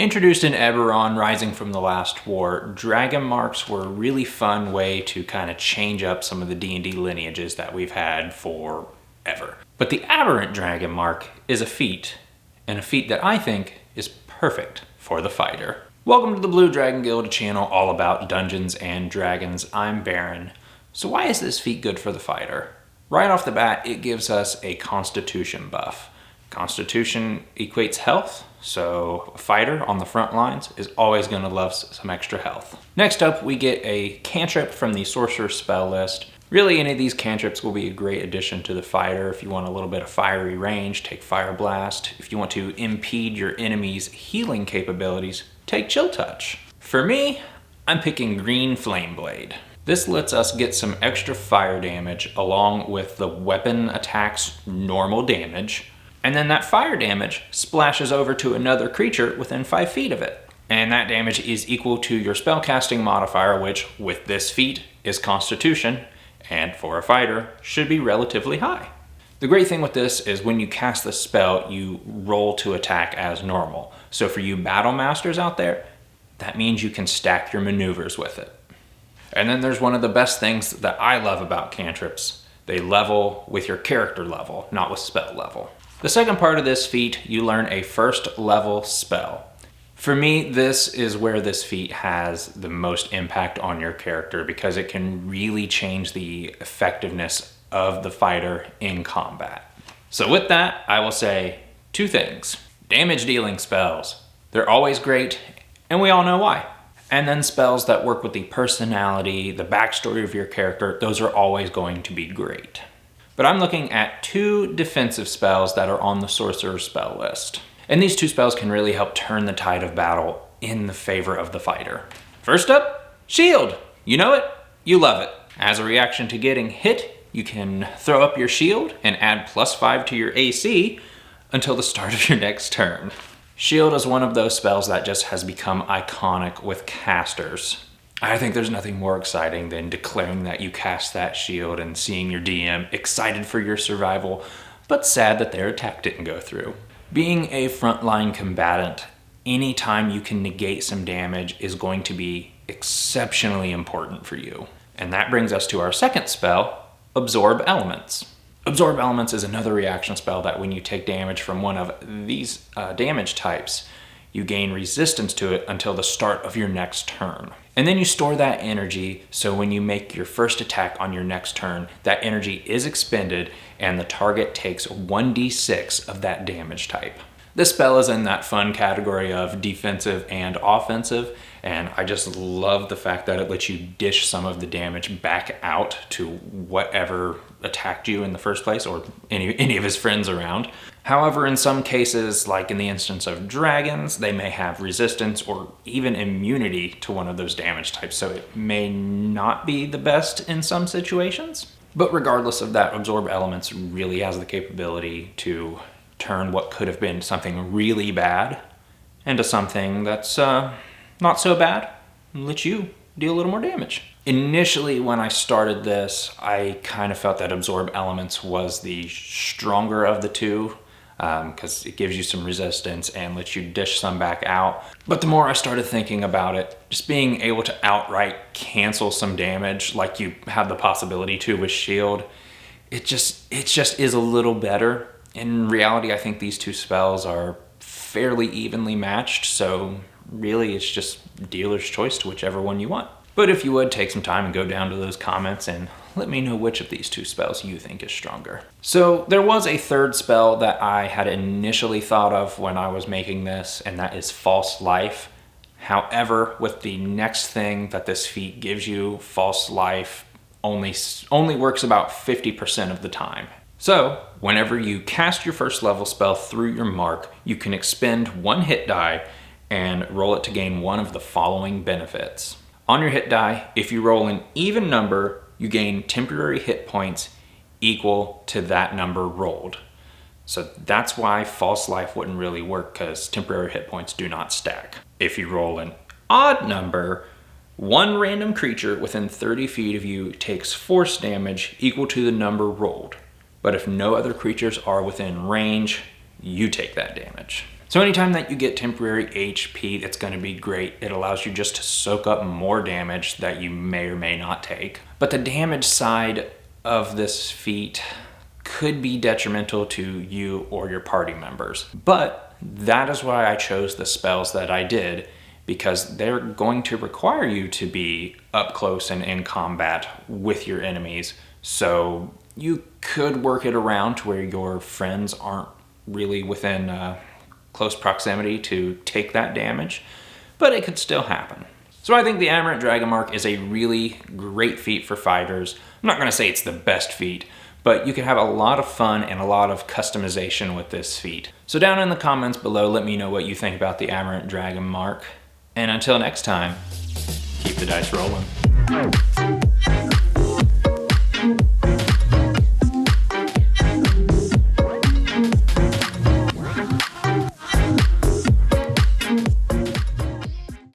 Introduced in Eberron, rising from the last war, Dragonmarks were a really fun way to kind of change up some of the D&D lineages that we've had forever. But the Aberrant Dragonmark is a feat, and a feat that I think is perfect for the fighter. Welcome to the Blue Dragon Guild, a channel all about Dungeons and Dragons. I'm Baron. So why is this feat good for the fighter? Right off the bat, it gives us a Constitution buff. Constitution equates health, so a fighter on the front lines is always going to love some extra health. Next up, we get a cantrip from the Sorcerer's spell list. Really, any of these cantrips will be a great addition to the fighter. If you want a little bit of fiery range, take Fire Blast. If you want to impede your enemy's healing capabilities, take Chill Touch. For me, I'm picking Green Flame Blade. This lets us get some extra fire damage along with the weapon attack's normal damage. And then that fire damage splashes over to another creature within 5 feet of it. And that damage is equal to your spellcasting modifier, which with this feat is Constitution, and for a fighter should be relatively high. The great thing with this is when you cast the spell, you roll to attack as normal. So for you battle masters out there, that means you can stack your maneuvers with it. And then there's one of the best things that I love about cantrips. They level with your character level, not with spell level. The second part of this feat, you learn a first level spell. For me, this is where this feat has the most impact on your character because it can really change the effectiveness of the fighter in combat. So with that, I will say 2 things. Damage dealing spells. They're always great, and we all know why. And then spells that work with the personality, the backstory of your character, those are always going to be great. But I'm looking at 2 defensive spells that are on the Sorcerer's spell list. And these 2 spells can really help turn the tide of battle in the favor of the fighter. First up, Shield. You know it, you love it. As a reaction to getting hit, you can throw up your shield and add +5 to your AC until the start of your next turn. Shield is one of those spells that just has become iconic with casters. I think there's nothing more exciting than declaring that you cast that shield and seeing your DM excited for your survival, but sad that their attack didn't go through. Being a frontline combatant, anytime you can negate some damage is going to be exceptionally important for you. And that brings us to our second spell, Absorb Elements. Absorb Elements is another reaction spell that when you take damage from one of these damage types, you gain resistance to it until the start of your next turn. And then you store that energy, so when you make your first attack on your next turn, that energy is expended and the target takes 1d6 of that damage type. This spell is in that fun category of defensive and offensive, and I just love the fact that it lets you dish some of the damage back out to whatever attacked you in the first place, or any of his friends around. However, in some cases, like in the instance of dragons, they may have resistance or even immunity to one of those damage types, so it may not be the best in some situations. But regardless of that, Absorb Elements really has the capability to turn what could have been something really bad into something that's not so bad and let you deal a little more damage. Initially, when I started this, I kind of felt that Absorb Elements was the stronger of the 2 because it gives you some resistance and lets you dish some back out. But the more I started thinking about it, just being able to outright cancel some damage like you have the possibility to with Shield, it just is a little better. In reality, I think these 2 spells are fairly evenly matched, so really it's just dealer's choice to whichever one you want. But if you would, take some time and go down to those comments and let me know which of these 2 spells you think is stronger. So there was a third spell that I had initially thought of when I was making this, and that is False Life. However, with the next thing that this feat gives you, False Life only works about 50% of the time. So, whenever you cast your first level spell through your mark, you can expend 1 hit die and roll it to gain one of the following benefits. On your hit die, if you roll an even number, you gain temporary hit points equal to that number rolled. So that's why False Life wouldn't really work, because temporary hit points do not stack. If you roll an odd number, 1 random creature within 30 feet of you takes force damage equal to the number rolled. But if no other creatures are within range, you take that damage. So anytime that you get temporary HP, that's going to be great. It allows you just to soak up more damage that you may or may not take. But the damage side of this feat could be detrimental to you or your party members. But that is why I chose the spells that I did, because they're going to require you to be up close and in combat with your enemies. So you could work it around to where your friends aren't really within close proximity to take that damage, but it could still happen. So I think the Aberrant Dragonmark is a really great feat for fighters. I'm not gonna say it's the best feat, but you can have a lot of fun and a lot of customization with this feat. So down in the comments below, let me know what you think about the Aberrant Dragonmark. And until next time, keep the dice rolling.